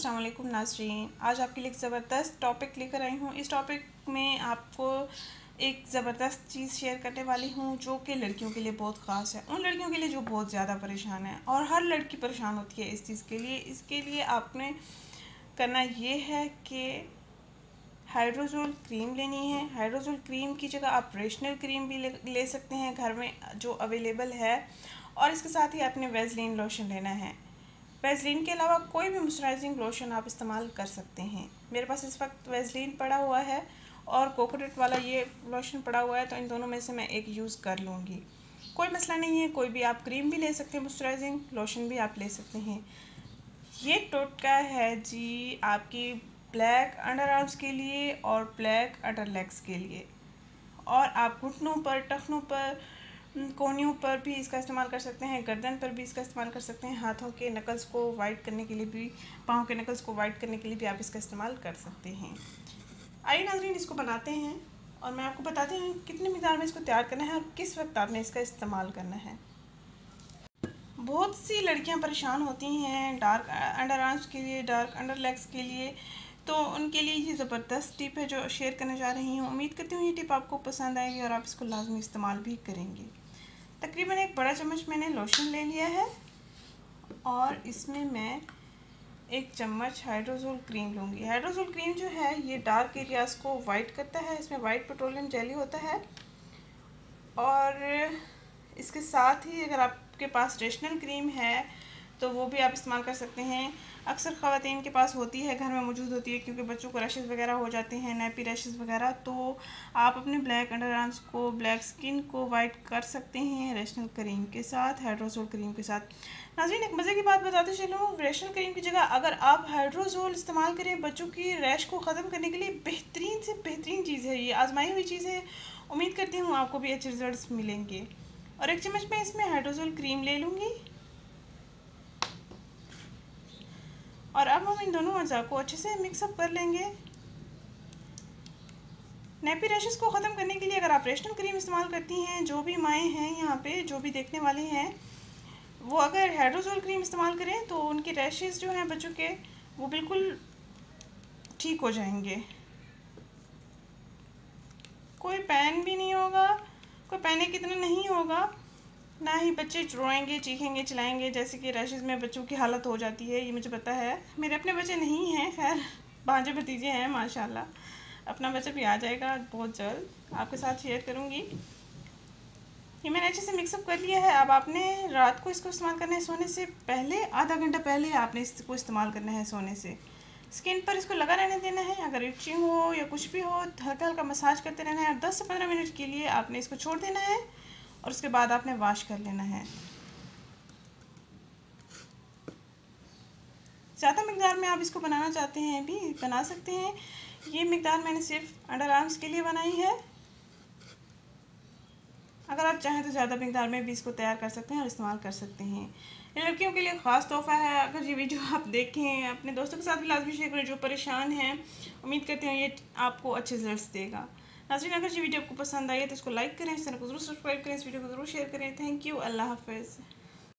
अस्सलाम वालेकुम नाज़रीन। आज आपके लिए एक ज़बरदस्त टॉपिक लेकर आई हूँ। इस टॉपिक में आपको एक ज़बरदस्त चीज़ शेयर करने वाली हूँ जो कि लड़कियों के लिए बहुत ख़ास है, उन लड़कियों के लिए जो बहुत ज़्यादा परेशान है, और हर लड़की परेशान होती है इस चीज़ के लिए। इसके लिए आपने करना ये है कि हाइड्रोजोल क्रीम लेनी है। हाइड्रोजोल क्रीम की जगह आप रेशनल क्रीम भी ले सकते हैं घर में जो अवेलेबल है, और इसके साथ ही आपने वैसलीन लोशन लेना है। वैसलीन के अलावा कोई भी मॉइस्चराइजिंग लोशन आप इस्तेमाल कर सकते हैं। मेरे पास इस वक्त वैसलीन पड़ा हुआ है और कोकोनट वाला ये लोशन पड़ा हुआ है, तो इन दोनों में से मैं एक यूज़ कर लूँगी। कोई मसला नहीं है, कोई भी आप क्रीम भी ले सकते हैं, मॉइस्चराइजिंग लोशन भी आप ले सकते हैं। ये टोटका है जी आपकी ब्लैक अंडर आर्म्स के लिए और ब्लैक अंडर लेग्स के लिए, और आप घुटनों पर, टखनों पर, कोहनियों पर भी इसका इस्तेमाल कर सकते हैं, गर्दन पर भी इसका इस्तेमाल कर सकते हैं, हाथों के नकल्स को वाइट करने के लिए भी, पाँव के नकल्स को वाइट करने के लिए भी आप इसका इस्तेमाल कर सकते हैं। आइए नाज़रीन, इसको बनाते हैं और मैं आपको बताती हूँ कितनी मिक़दार में इसको तैयार करना है और किस वक्त आपने इसका इस्तेमाल करना है। बहुत सी लड़कियां परेशान होती हैं डार्क अंडर आर्म्स के लिए, डार्क अंडर लेग्स के लिए, तो उनके लिए ये ज़बरदस्त टिप है जो शेयर करने जा रही हूँ। उम्मीद करती हूँ ये टिप आपको पसंद आएगी और आप इसको लाजमी इस्तेमाल भी करेंगे। तकरीबन एक बड़ा चम्मच मैंने लोशन ले लिया है और इसमें मैं एक चम्मच हाइड्रोजोल क्रीम लूँगी। हाइड्रोजोल क्रीम जो है ये डार्क एरियाज़ को वाइट करता है, इसमें वाइट पेट्रोलियम जेली होता है। और इसके साथ ही अगर आपके पास रेशनल क्रीम है तो वो भी आप इस्तेमाल कर सकते हैं। अक्सर ख़वातीन के पास होती है, घर में मौजूद होती है, क्योंकि बच्चों को रैशेस वगैरह हो जाते हैं, नैपी रैशेस वगैरह, तो आप अपने ब्लैक अंडर आर्म्स को, ब्लैक स्किन को वाइट कर सकते हैं रेशनल क्रीम के साथ, हाइड्रोजोल क्रीम के साथ। नाज़रीन, एक मज़े की बात बताते चलूँ, रेशनल क्रीम की जगह अगर आप हाइड्रोजोल इस्तेमाल करें बच्चों की रैश को ख़त्म करने के लिए, बेहतरीन से बेहतरीन चीज़ है ये, आजमाई हुई चीज़ है। उम्मीद करती हूँ आपको भी अच्छे रिजल्ट्स मिलेंगे। और एक चम्मच मैं इसमें हाइड्रोजोल क्रीम ले लूँगी और अब हम इन दोनों अज़ा को अच्छे से मिक्सअप कर लेंगे। नैपी रैशेस को ख़त्म करने के लिए अगर आप रेशनल क्रीम इस्तेमाल करती हैं, जो भी माएँ हैं यहाँ पे, जो भी देखने वाले हैं, वो अगर हाइड्रोजोल क्रीम इस्तेमाल करें तो उनके रैशेस जो हैं बच्चों के, वो बिल्कुल ठीक हो जाएंगे। कोई पैन भी नहीं होगा, कोई पैने कितना नहीं होगा, ना ही बच्चे रोएंगे, चीखेंगे, चिल्लाएंगे, जैसे कि रैशेस में बच्चों की हालत हो जाती है। ये मुझे पता है, मेरे अपने बच्चे नहीं हैं, खैर भांजे भतीजे हैं माशाल्लाह। अपना बच्चा भी आ जाएगा बहुत जल्द, आपके साथ शेयर करूँगी। ये मैंने अच्छे से मिक्सअप कर लिया है। अब आपने रात को इसको इस्तेमाल करना है सोने से पहले, आधा घंटा पहले आपने इसको इस्तेमाल करना है सोने से। स्किन पर इसको लगा रहने देना है, अगर इचिंग हो या कुछ भी हो हल्का हल्का मसाज करते रहना है। 10 से 15 मिनट के लिए आपने इसको छोड़ देना है और उसके बाद आपने वॉश कर लेना है। ज़्यादा मिक़दार में आप इसको बनाना चाहते हैं भी बना सकते हैं। ये मिक़दार मैंने सिर्फ अंडर आर्म्स के लिए बनाई है। अगर आप चाहें तो ज़्यादा मिक़दार में भी इसको तैयार कर सकते हैं और इस्तेमाल कर सकते हैं। ये लड़कियों के लिए ख़ास तोहफ़ा है। अगर ये वीडियो आप देखें, अपने दोस्तों के साथ भी लाजमी शेयर करें जो परेशान हैं। उम्मीद करती हूँ ये आपको अच्छे रिजल्ट्स देगा। नाज़रीन, अगर ये वीडियो आपको पसंद आई है तो इसको लाइक करें, इस चैनल को ज़रूर सब्सक्राइब करें, इस वीडियो को ज़रूर शेयर करें। थैंक यू, अल्लाह हाफ़िज़।